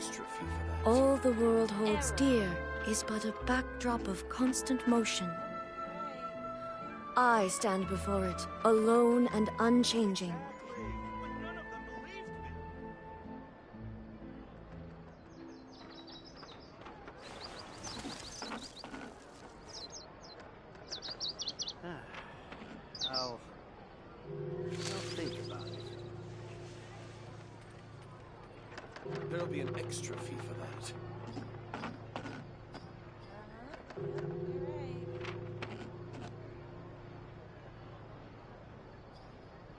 extra fee for that. All the world holds dear is but a backdrop of constant motion. I stand before it, alone and unchanging. I'll think about it. There'll be an extra fee for that.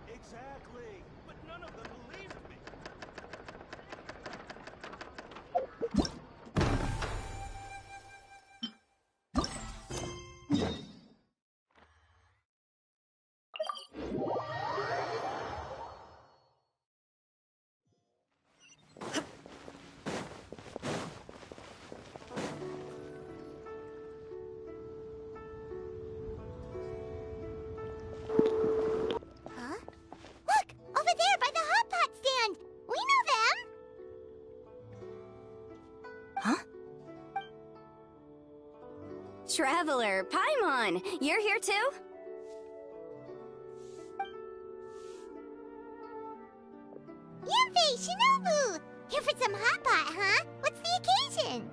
Exactly, but none of them believed me. Traveler, Paimon, you're here too? Yunfei, Shinobu! Here for some hot pot, huh? What's the occasion?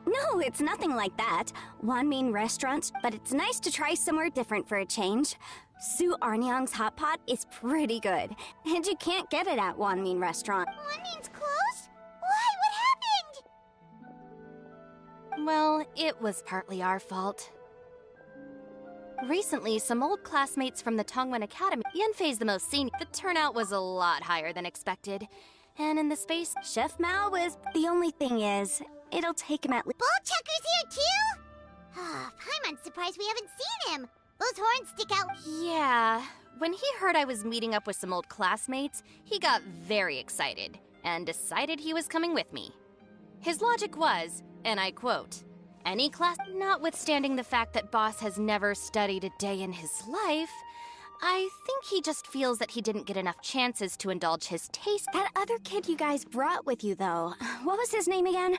No, it's nothing like that. Wanmin restaurant, but it's nice to try somewhere different for a change. Su Arnyang's hot pot is pretty good, and you can't get it at Wanmin restaurant. Wanmin's closed? Why? What happened? Well, it was partly our fault. Recently, some old classmates from the Tongwen Academy, Yanfei's the most senior, the turnout was a lot higher than expected. And in the space, Chef Mao was... The only thing is, it'll take him at least... Bullchucker's here too? Ah, Paimon's surprised we haven't seen him. Those horns stick out. yeah, when he heard I was meeting up with some old classmates, he got very excited and decided he was coming with me. His logic was, and I quote, "Any class, notwithstanding the fact that Boss has never studied a day in his life, I think he just feels that he didn't get enough chances to indulge his taste." That other kid you guys brought with you, though, what was his name again?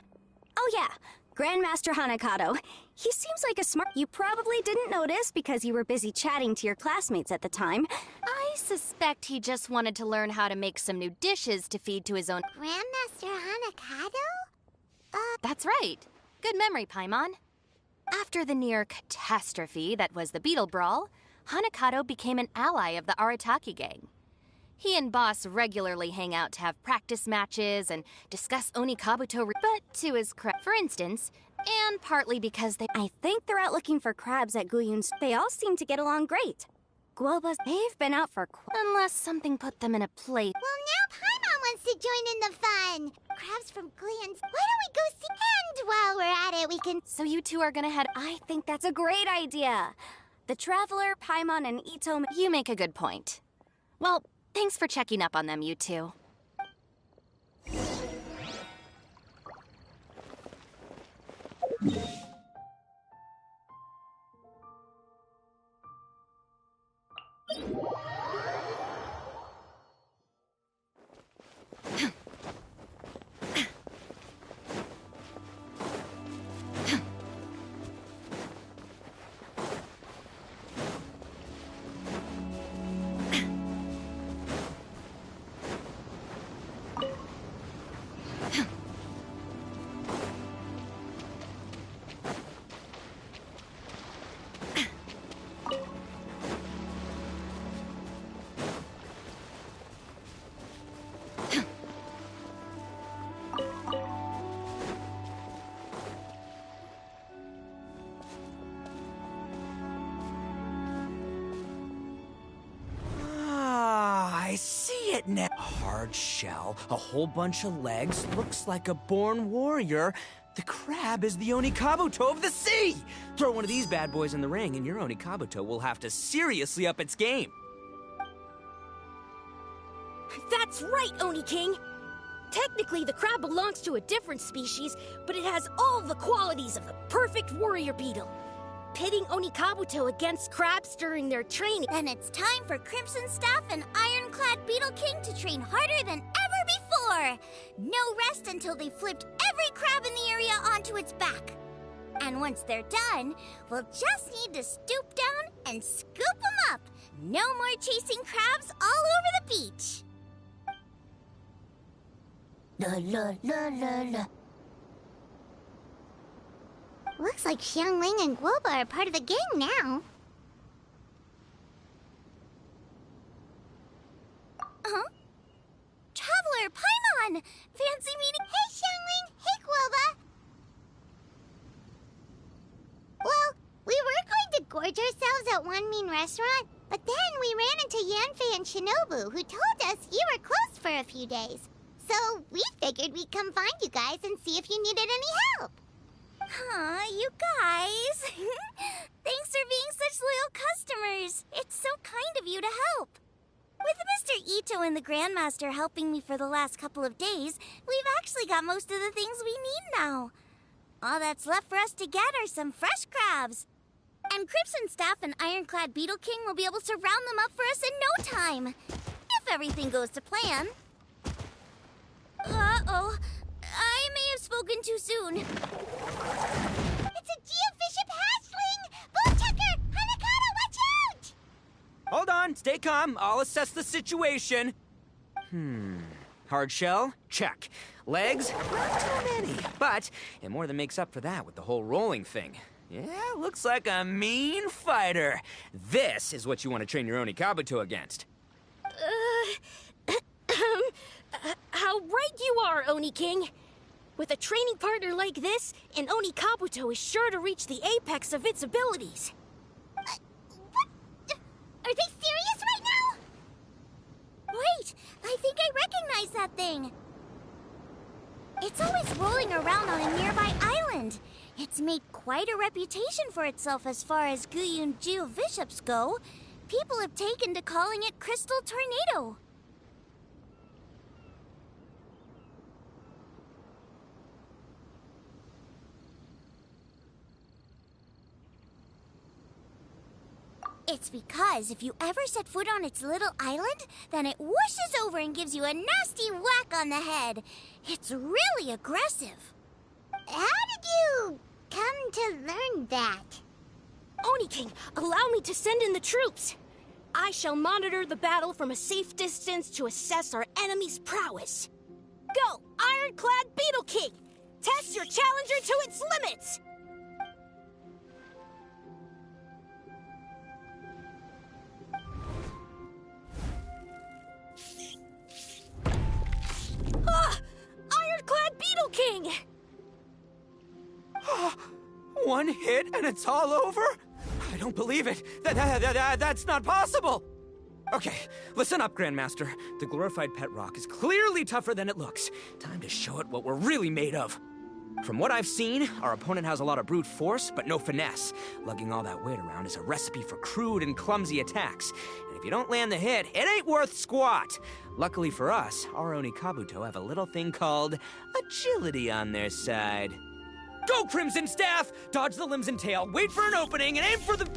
Oh yeah, Grandmaster Hanakado. He seems like a smart... You probably didn't notice because you were busy chatting to your classmates at the time. I suspect he just wanted to learn how to make some new dishes to feed to his own... Grandmaster Hanakado? That's right. Good memory, Paimon. After the near catastrophe that was the Beetle Brawl, Hanakado became an ally of the Arataki gang. He and Boss regularly hang out to have practice matches and discuss Onikabuto, but to his credit, for instance, and partly because I think they're out looking for crabs at Guyun's. They all seem to get along great. Guoba's... They've been out for unless something put them in a plate. Well, now Paimon wants to join in the fun. Crabs from Guyun's. Why don't we go see... And while we're at it, we can... So you two are gonna head... I think that's a great idea. The Traveler, Paimon, and Ito... You make a good point. Well, thanks for checking up on them, you two. I see it now. A hard shell, a whole bunch of legs, looks like a born warrior. The crab is the Onikabuto of the sea! Throw one of these bad boys in the ring and your Onikabuto will have to seriously up its game. That's right, Oni King! Technically, the crab belongs to a different species, but it has all the qualities of the perfect warrior beetle. Pitting Onikabuto against crabs during their training. Then it's time for Crimson Staff and Ironclad Beetle King to train harder than ever roar. No rest until they flipped every crab in the area onto its back. And once they're done, we'll just need to stoop down and scoop them up. No more chasing crabs all over the beach. La la la la la. Looks like Xiangling and Guoba are part of the gang now. Huh? Traveler, Paimon! Fancy meeting— Hey, Xiangling! Hey, Guoba! Well, we were going to gorge ourselves at one mean restaurant, but then we ran into Yanfei and Shinobu, who told us you were closed for a few days. So we figured we'd come find you guys and see if you needed any help. Aw, you guys. Thanks for being such loyal customers. It's so kind of you to help. With Mr. Ito and the Grandmaster helping me for the last couple of days, we've actually got most of the things we need now. All that's left for us to get are some fresh crabs. And Crimson Staff and Ironclad Beetle King will be able to round them up for us in no time. If everything goes to plan. Uh-oh. I may have spoken too soon. It's a geofiship hatchling! Bowtucker! Hanakata, watch out! Hold on, stay calm. I'll assess the situation. Hard shell? Check. Legs? Not too many. But it more than makes up for that with the whole rolling thing. Yeah, looks like a mean fighter. This is what you want to train your Onikabuto against. How right you are, Oni King. With a training partner like this, an Onikabuto is sure to reach the apex of its abilities. What? Are they serious right now? Wait, I think I recognize that thing. It's always rolling around on a nearby island. It's made quite a reputation for itself as far as Guyun geoviships go. People have taken to calling it Crystal Tornado. It's because if you ever set foot on its little island, then it whooshes over and gives you a nasty whack on the head. It's really aggressive. How did you come to learn that? Oni King, allow me to send in the troops. I shall monitor the battle from a safe distance to assess our enemy's prowess. Go, Ironclad Beetle King! Test your challenger to its limits! Ah! Ironclad Beetle King! One hit and it's all over? I don't believe it. That's not possible. Okay, listen up, Grandmaster. The glorified pet rock is clearly tougher than it looks. Time to show it what we're really made of. From what I've seen, our opponent has a lot of brute force, but no finesse. Lugging all that weight around is a recipe for crude and clumsy attacks. And if you don't land the hit, it ain't worth squat. Luckily for us, our Onikabuto have a little thing called agility on their side. Go, Crimson Staff! Dodge the limbs and tail, wait for an opening, and aim for the...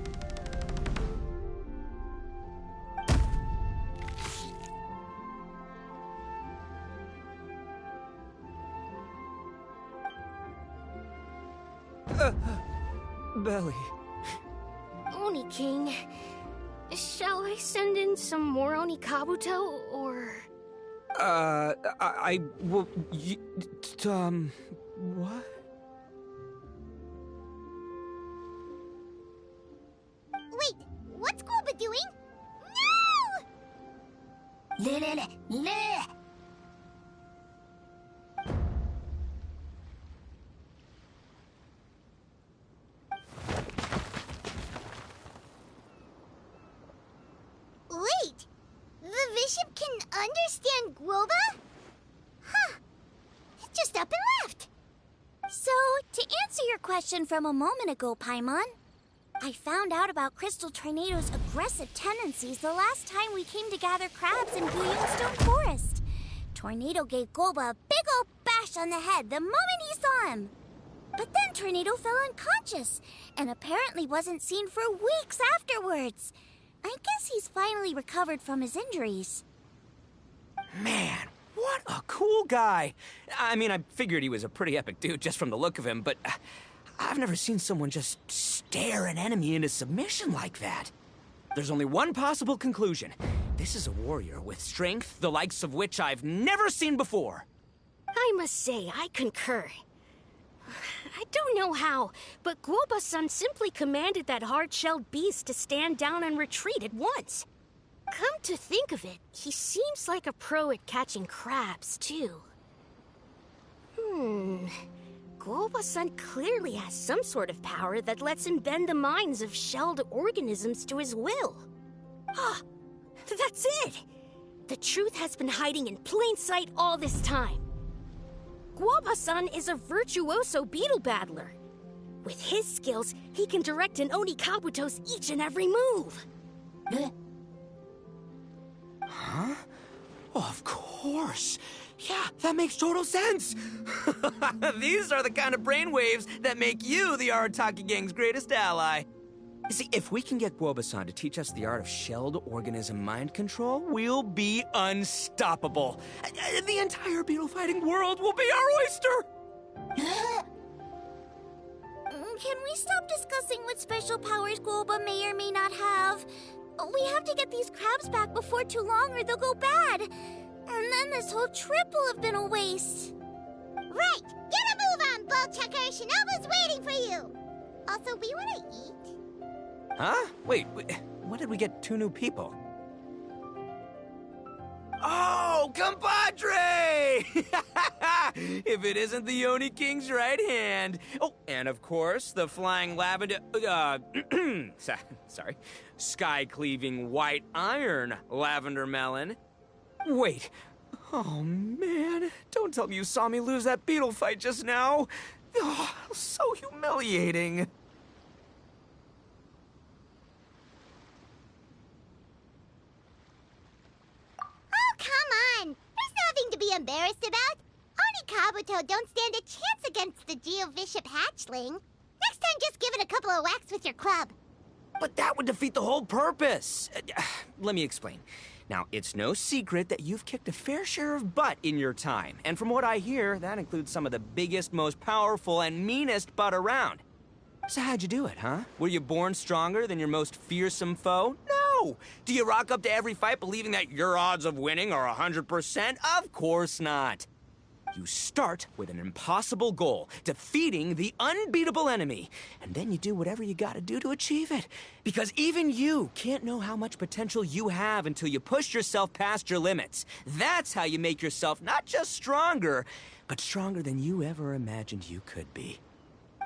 belly. Oni King, shall I send in some more Onikabuto, or...? What? Wait, what's Guoba doing? No! Wait, the bishop can understand Guoba? Huh, it just up and left. So, to answer your question from a moment ago, Paimon, I found out about Crystal Tornado's aggressive tendencies the last time we came to gather crabs in Guyunstone Forest. Tornado gave Guoba a big old bash on the head the moment he saw him. But then Tornado fell unconscious, and apparently wasn't seen for weeks afterwards. I guess he's finally recovered from his injuries. Man, What a cool guy. I mean, I figured he was a pretty epic dude just from the look of him, but I've never seen someone just stare an enemy into submission like that. There's only one possible conclusion. This is a warrior with strength, the likes of which I've never seen before. I must say, I concur. I don't know how, but Guoba-san simply commanded that hard-shelled beast to stand down and retreat at once. Come to think of it, he seems like a pro at catching crabs, too. Guoba-san clearly has some sort of power that lets him bend the minds of shelled organisms to his will. Ah, that's it! The truth has been hiding in plain sight all this time. Guoba-san is a virtuoso beetle battler. With his skills, he can direct an Oni Kabuto's each and every move. Huh? Oh, of course. Yeah, that makes total sense. These are the kind of brainwaves that make you the Arataki Gang's greatest ally. You see, if we can get Guoba-san to teach us the art of shelled organism mind control, we'll be unstoppable. The entire beetle fighting world will be our oyster! Can we stop discussing what special powers Guoba may or may not have? We have to get these crabs back before too long or they'll go bad. And then this whole trip will have been a waste. Right! Get a move on, Bullchucker! Shinobu's waiting for you! Also, we want to eat. Huh? Wait, when did we get 2 new people? Oh, compadre! If it isn't the Oni King's right hand. Oh, and of course, the flying lavender... sorry. Sky-cleaving white iron lavender melon. Wait. Oh, man. Don't tell me you saw me lose that beetle fight just now. Oh, so humiliating. Oh, come on! There's nothing to be embarrassed about. Oni Kabuto don't stand a chance against the Geovishap hatchling. Next time, just give it a couple of whacks with your club. But that would defeat the whole purpose. Let me explain. Now, it's no secret that you've kicked a fair share of butt in your time. And from what I hear, that includes some of the biggest, most powerful, and meanest butt around. So how'd you do it, huh? Were you born stronger than your most fearsome foe? No! Do you rock up to every fight believing that your odds of winning are 100%? Of course not. You start with an impossible goal, defeating the unbeatable enemy. And then you do whatever you gotta do to achieve it. Because even you can't know how much potential you have until you push yourself past your limits. That's how you make yourself not just stronger, but stronger than you ever imagined you could be.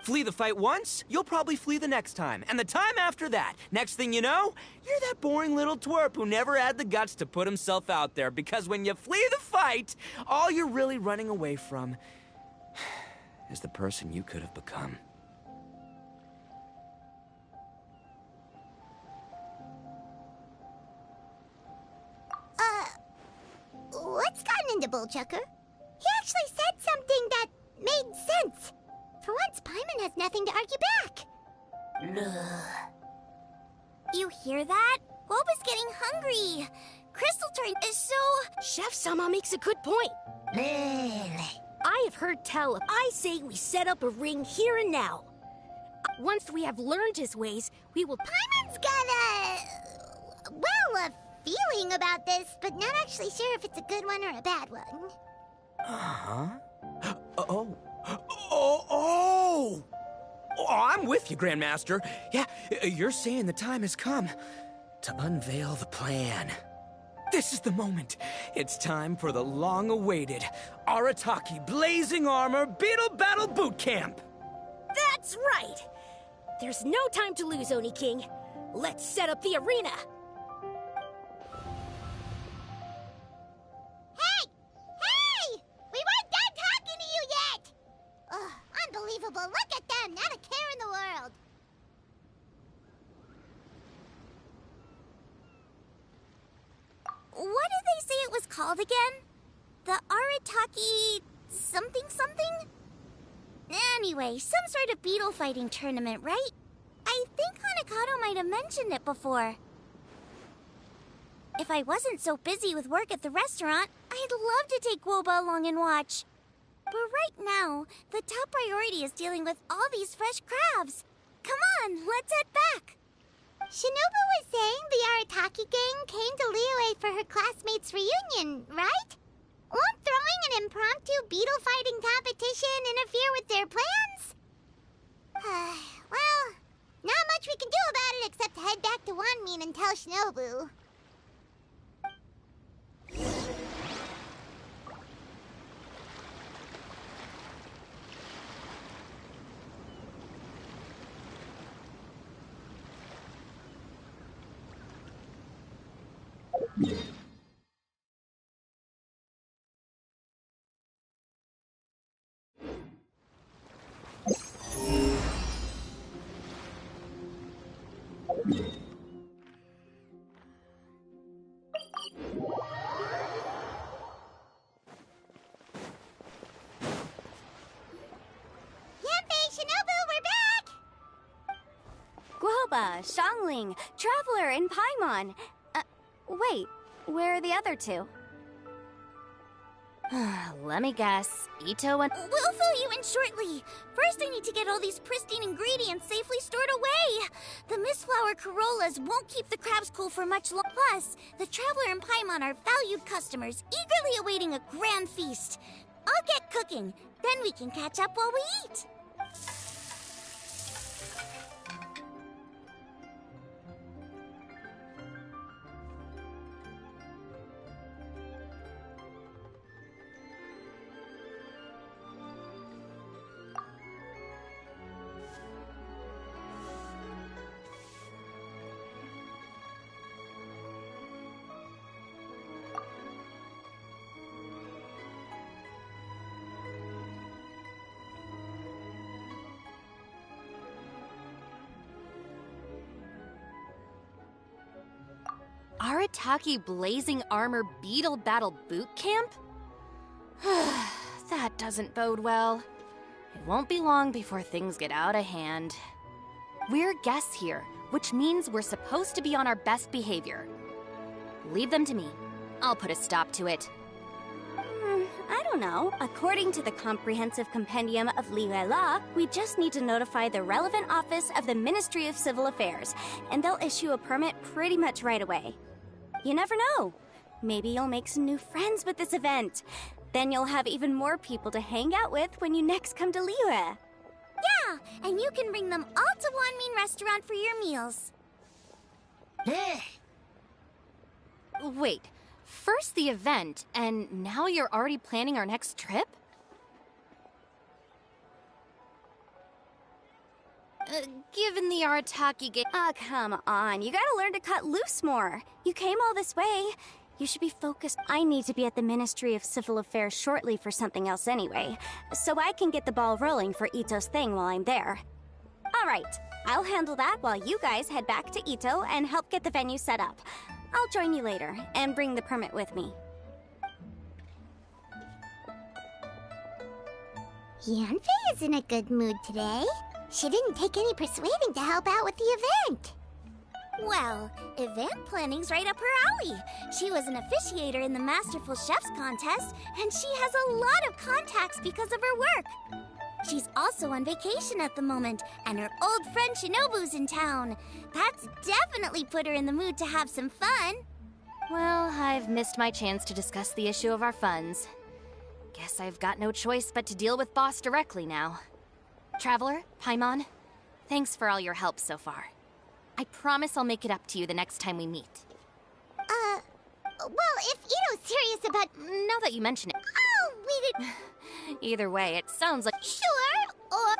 Flee the fight once, you'll probably flee the next time. And the time after that, next thing you know, you're that boring little twerp who never had the guts to put himself out there. Because when you flee the fight, all you're really running away from is the person you could have become. What's gotten into Bullchucker? He actually said something that made sense. For once, Paimon has nothing to argue back. You hear that? Guoba's getting hungry. Crystal Turret is so... Chef Sama makes a good point. I have heard tell. I say we set up a ring here and now. Once we have learned his ways, we will... Paimon's got a feeling about this, but not actually sure if it's a good one or a bad one. Uh-huh. Oh, I'm with you, Grandmaster. Yeah, you're saying the time has come to unveil the plan. This is the moment. It's time for the long-awaited Arataki Blazing Armor Beetle Battle Boot Camp. That's right! There's no time to lose, Oni King. Let's set up the arena. Hey! We weren't done talking to you yet! Ugh, unbelievable. Look at them. Not a care in the world. What did they say it was called again? The Arataki something something? Anyway, some sort of beetle fighting tournament, right? I think Hanakato might have mentioned it before. If I wasn't so busy with work at the restaurant, I'd love to take Woba along and watch. But right now, the top priority is dealing with all these fresh crabs. Come on, let's head back. Shinobu was saying the Arataki gang came to Liyue for her classmates' reunion, right? Won't throwing an impromptu beetle fighting competition interfere with their plans? Well, not much we can do about it except head back to Wanmin and tell Shinobu. Guoba, Xiangling, Traveler, and Paimon. Wait, where are the other two? Let me guess. Ito and... We'll fill you in shortly. First, I need to get all these pristine ingredients safely stored away. The Mistflower Corollas won't keep the crabs cool for much longer. Plus, the Traveler and Paimon are valued customers, eagerly awaiting a grand feast. I'll get cooking. Then we can catch up while we eat. Arataki Blazing Armor Beetle Battle Boot Camp? That doesn't bode well. It won't be long before things get out of hand. We're guests here, which means we're supposed to be on our best behavior. Leave them to me. I'll put a stop to it. I don't know. According to the Comprehensive Compendium of Liyue Law, we just need to notify the relevant office of the Ministry of Civil Affairs, and they'll issue a permit pretty much right away. You never know. Maybe you'll make some new friends with this event. Then you'll have even more people to hang out with when you next come to Liyue. Yeah, and you can bring them all to Wanmin Restaurant for your meals. Wait, first the event, and now you're already planning our next trip? Given the Arataki game... Come on. You gotta learn to cut loose more. You came all this way. You should be focused. I need to be at the Ministry of Civil Affairs shortly for something else anyway, so I can get the ball rolling for Ito's thing while I'm there. All right, I'll handle that while you guys head back to Ito and help get the venue set up. I'll join you later and bring the permit with me. Yanfei is in a good mood today. She didn't take any persuading to help out with the event. Well, event planning's right up her alley. She was an officiator in the Masterful Chefs contest, and she has a lot of contacts because of her work. She's also on vacation at the moment, and her old friend Shinobu's in town. That's definitely put her in the mood to have some fun. Well, I've missed my chance to discuss the issue of our funds. Guess I've got no choice but to deal with Boss directly now. Traveler, Paimon, thanks for all your help so far. I promise I'll make it up to you the next time we meet. Well, if Ito's serious about... Now that you mention it... Oh, we could... Either way, it sounds like... Sure, or...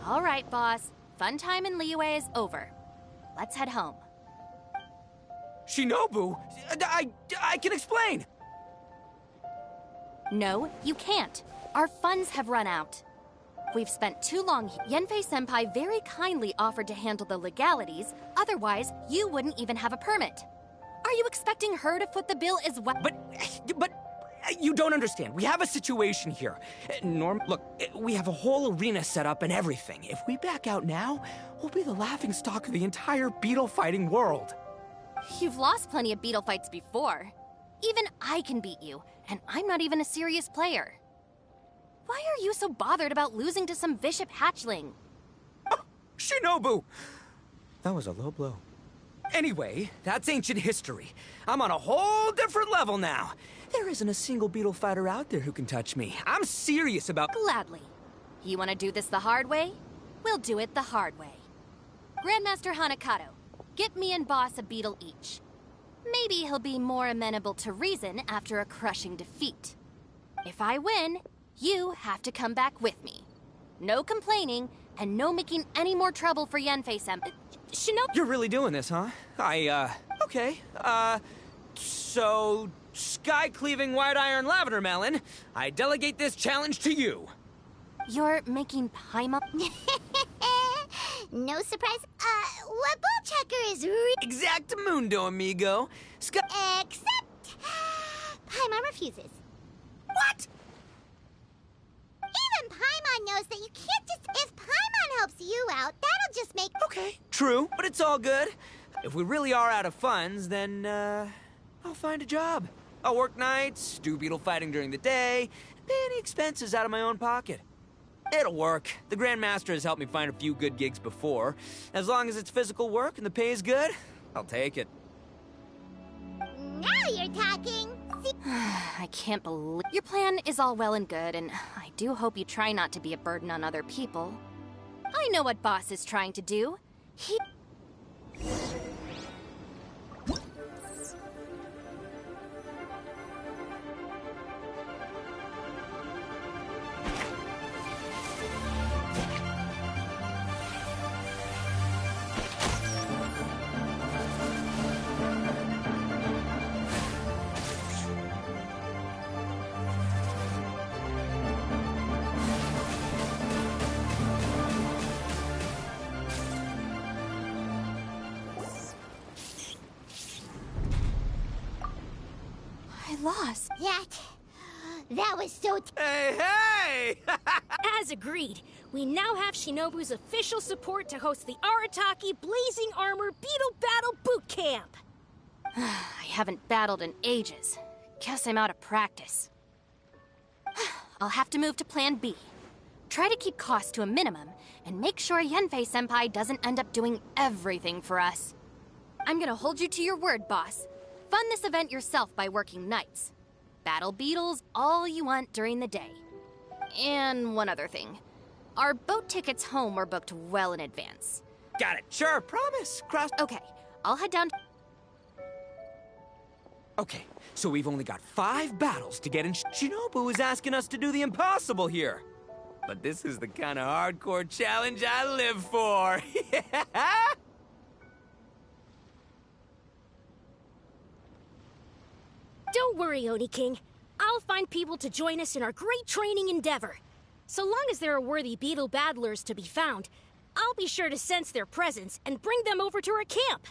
All right, boss. Fun time in Liyue is over. Let's head home. Shinobu, I can explain. No, you can't. Our funds have run out. We've spent too long. Yanfei-senpai very kindly offered to handle the legalities, otherwise you wouldn't even have a permit. Are you expecting her to foot the bill as well? But you don't understand. We have a situation here. Look, we have a whole arena set up and everything. If we back out now, we'll be the laughingstock of the entire beetle fighting world. You've lost plenty of beetle fights before. Even I can beat you, and I'm not even a serious player. Why are you so bothered about losing to some bishop hatchling? Oh, Shinobu! That was a low blow. Anyway, that's ancient history. I'm on a whole different level now. There isn't a single beetle fighter out there who can touch me. I'm serious about— Gladly. You want to do this the hard way? We'll do it the hard way. Grandmaster Hanakato, get me and Boss a beetle each. Maybe he'll be more amenable to reason after a crushing defeat. If I win, you have to come back with me. No complaining, and no making any more trouble for Yanfei-senpai. Shinobu— You're really doing this, huh? Okay. So, sky-cleaving white iron lavender melon, I delegate this challenge to you. You're making Paimon? No surprise. What bull checker is Exactamundo, amigo. except Paimon refuses. What? Even Paimon knows that you can't just— If Paimon helps you out, that'll just make— Okay, true, but it's all good. If we really are out of funds, then, I'll find a job. I'll work nights, do beetle fighting during the day, pay any expenses out of my own pocket. It'll work. The Grandmaster has helped me find a few good gigs before. As long as it's physical work and the pay is good, I'll take it. Now you're talking. I can't believe— Your plan is all well and good, and I do hope you try not to be a burden on other people. I know what Boss is trying to do. He— lost. That was so— Hey! As agreed, we now have Shinobu's official support to host the Arataki Blazing Armor Beetle Battle Boot Camp. I haven't battled in ages. Guess I'm out of practice. I'll have to move to Plan B. Try to keep costs to a minimum, and make sure Yanfei-senpai doesn't end up doing everything for us. I'm gonna hold you to your word, Boss. Fund this event yourself by working nights. Battle beetles all you want during the day. And one other thing. Our boat tickets home were booked well in advance. Got it. Sure, promise. Cross. Okay, I'll head down. Okay, so we've only got 5 battles to get in. Shinobu is asking us to do the impossible here. But this is the kind of hardcore challenge I live for. Yeah! Don't worry, Oni King. I'll find people to join us in our great training endeavor. So long as there are worthy beetle battlers to be found, I'll be sure to sense their presence and bring them over to our camp.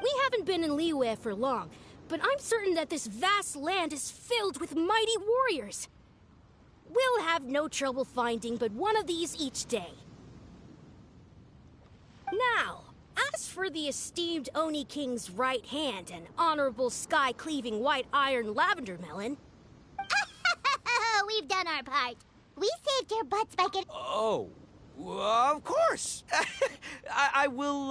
We haven't been in Liyue for long, but I'm certain that this vast land is filled with mighty warriors. We'll have no trouble finding but one of these each day. Now, as for the esteemed Oni King's right hand and honorable sky-cleaving white iron lavender melon... We've done our part. We saved your butts by getting— Oh, of course. I will,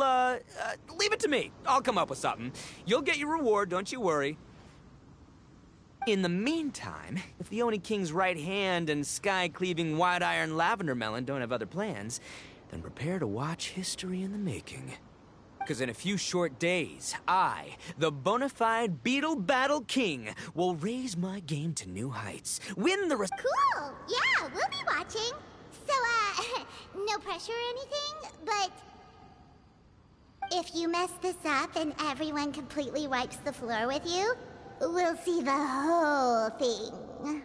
leave it to me. I'll come up with something. You'll get your reward, don't you worry. In the meantime, if the Oni King's right hand and sky-cleaving white iron lavender melon don't have other plans, then prepare to watch history in the making. Because in a few short days, I, the bona fide Beetle Battle King, will raise my game to new heights. Win the Cool! Yeah, we'll be watching. So, no no pressure or anything, but if you mess this up and everyone completely wipes the floor with you, we'll see the whole thing.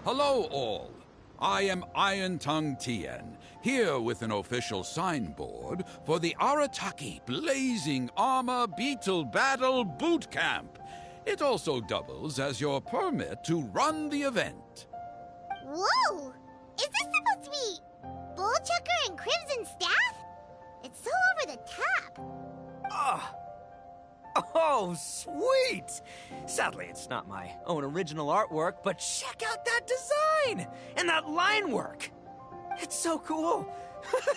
Hello, all. I am Iron Tongue Tien, here with an official signboard for the Arataki Blazing Armor Beetle Battle Boot Camp. It also doubles as your permit to run the event. Whoa! Is this supposed to be Bullchucker and Crimson Staff? It's so over the top. Oh, sweet! Sadly, it's not my own original artwork, but check out that design! And that line work! It's so cool!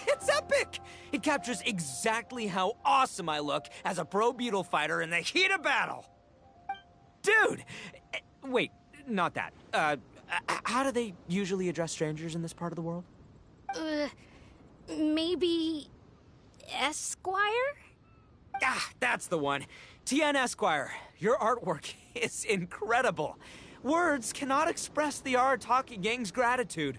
It's epic! It captures exactly how awesome I look as a pro beetle fighter in the heat of battle! Dude! Wait, not that. How do they usually address strangers in this part of the world? Maybe... Esquire? Ah, that's the one. Tien Esquire, your artwork is incredible. Words cannot express the Arataki gang's gratitude.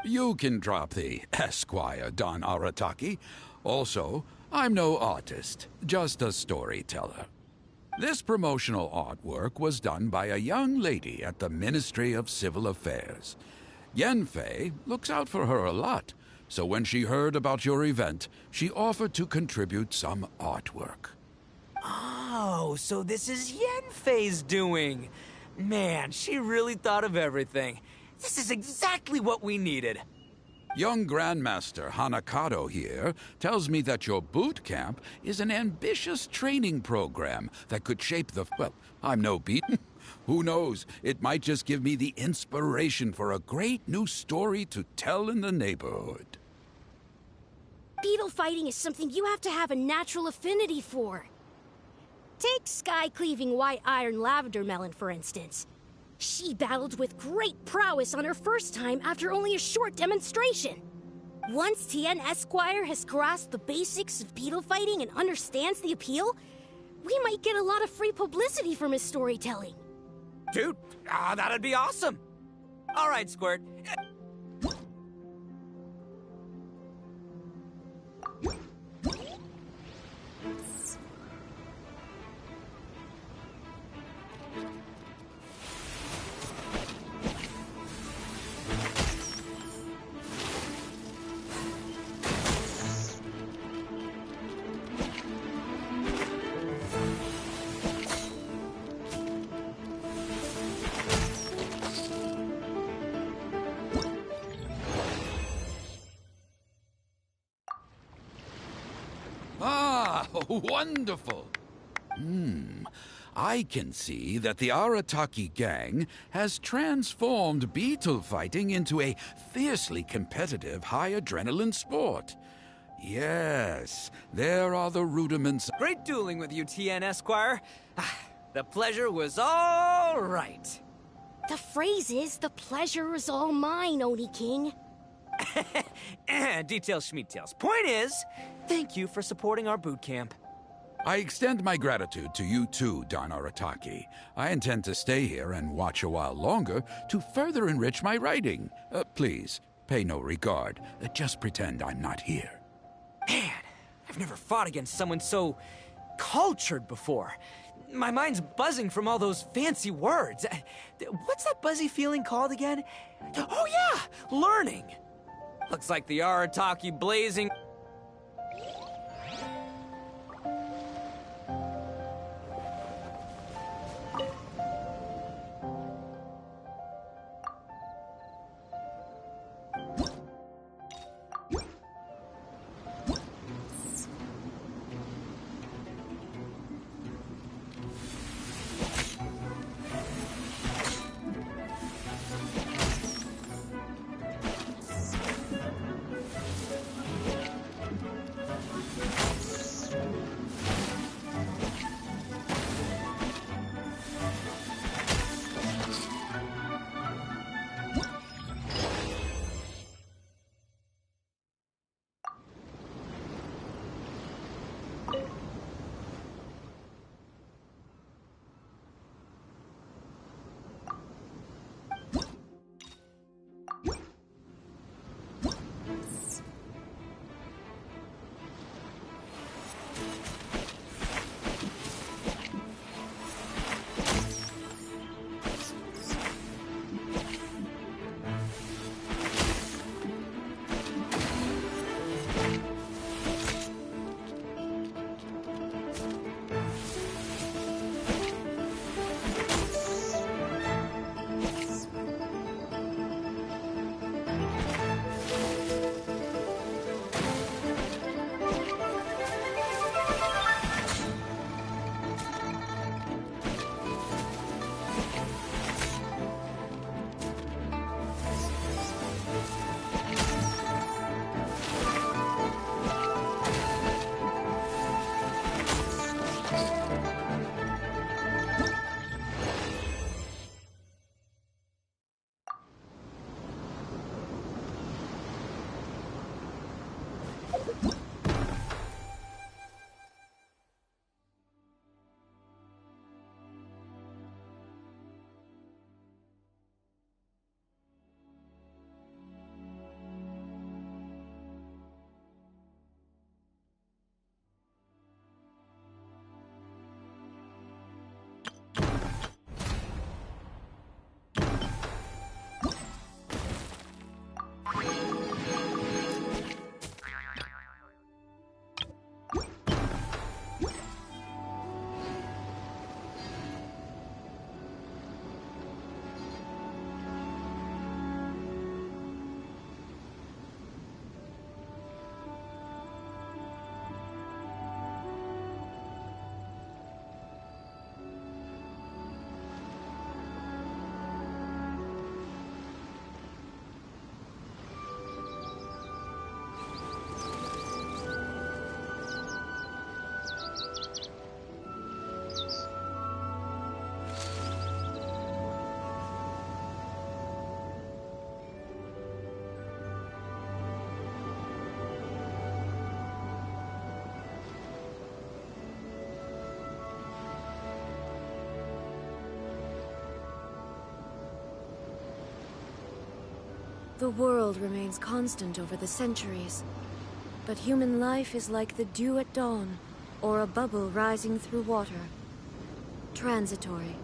You can drop the Esquire, Don Arataki. Also, I'm no artist, just a storyteller. This promotional artwork was done by a young lady at the Ministry of Civil Affairs. Yenfei looks out for her a lot, so when she heard about your event, she offered to contribute some artwork. Oh, so this is Yenfei's doing. Man, she really thought of everything. This is exactly what we needed. Young Grandmaster Hanakado here tells me that your boot camp is an ambitious training program that could shape the... Well, I'm no beaten. Who knows? It might just give me the inspiration for a great new story to tell in the neighborhood. Beetle fighting is something you have to have a natural affinity for. Take sky-cleaving white iron lavender melon, for instance. She battled with great prowess on her first time after only a short demonstration. Once Tien Esquire has grasped the basics of beetle fighting and understands the appeal, we might get a lot of free publicity from his storytelling. Dude, that'd be awesome. All right, Squirt. Ah, wonderful. I can see that the Arataki gang has transformed beetle fighting into a fiercely competitive high-adrenaline sport. Yes, there are the rudiments. Great dueling with you, Tien Esquire. The pleasure was all right. The phrase is, the pleasure is all mine, Oni King. Details, schmeetails. Point is, thank you for supporting our boot camp. I extend my gratitude to you too, Don Arataki. I intend to stay here and watch a while longer to further enrich my writing. Please, pay no regard. Just pretend I'm not here. Man, I've never fought against someone so cultured before. My mind's buzzing from all those fancy words. What's that buzzy feeling called again? Oh yeah, learning. Looks like the Arataki blazing... The world remains constant over the centuries. But human life is like the dew at dawn, or a bubble rising through water. Transitory.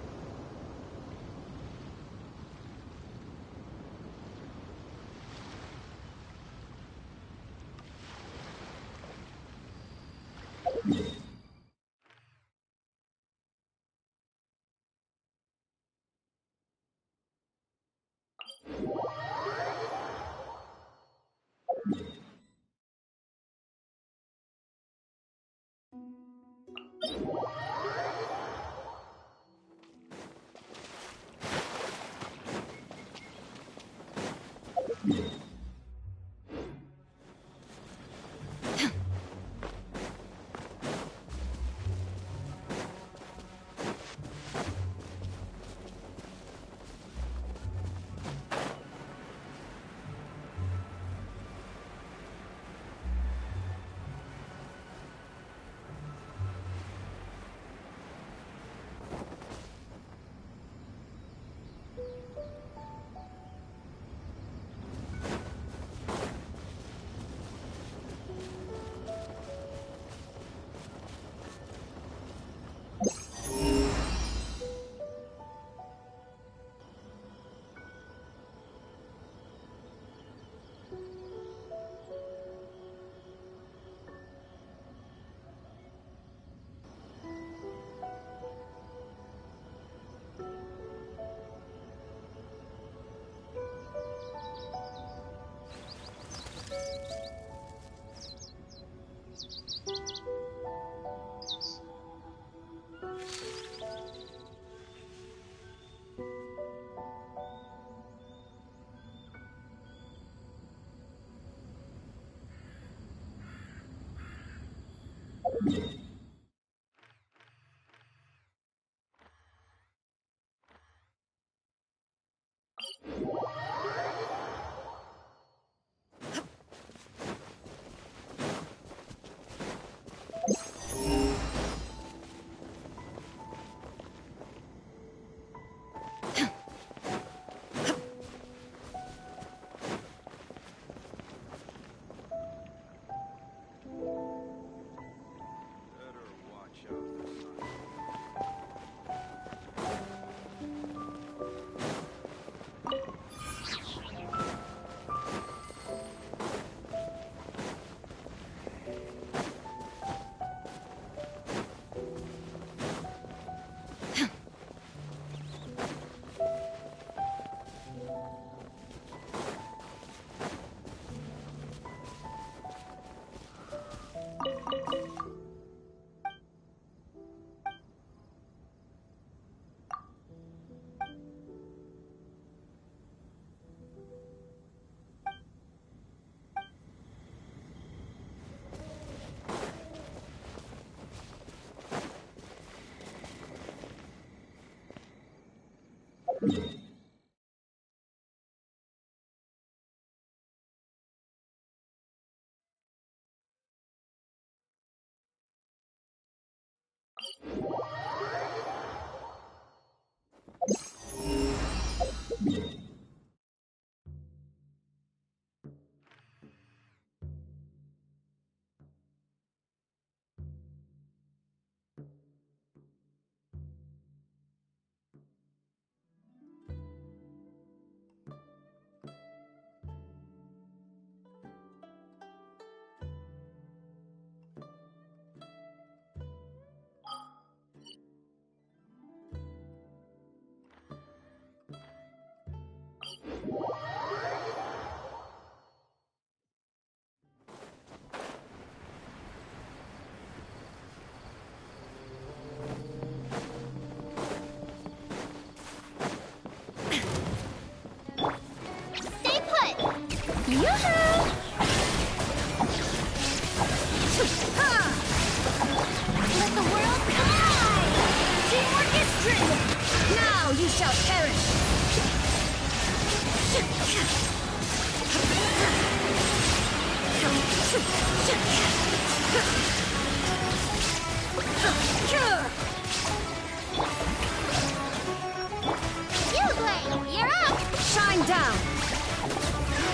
Shine down!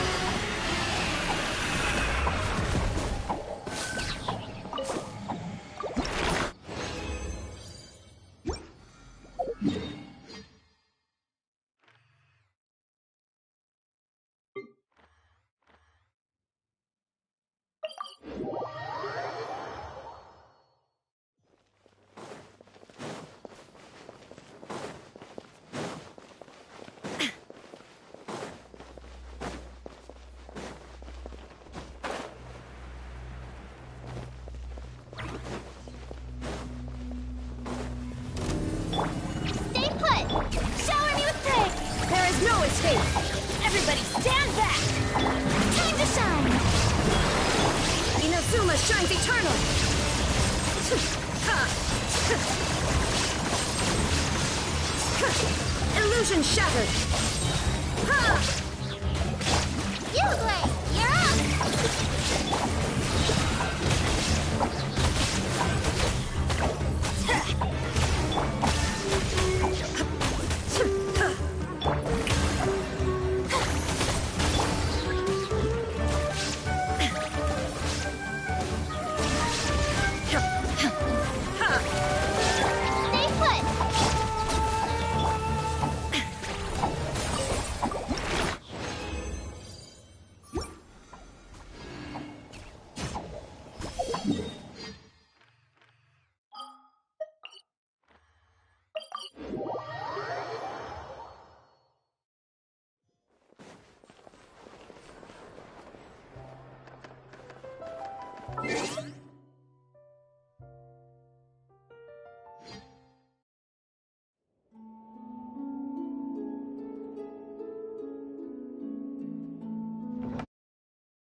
Stay put! Shower me with praise! There is no escape! Everybody stand back! Time to shine! Inazuma shines eternal! Illusion shattered! Ublade, you're up! Stay put!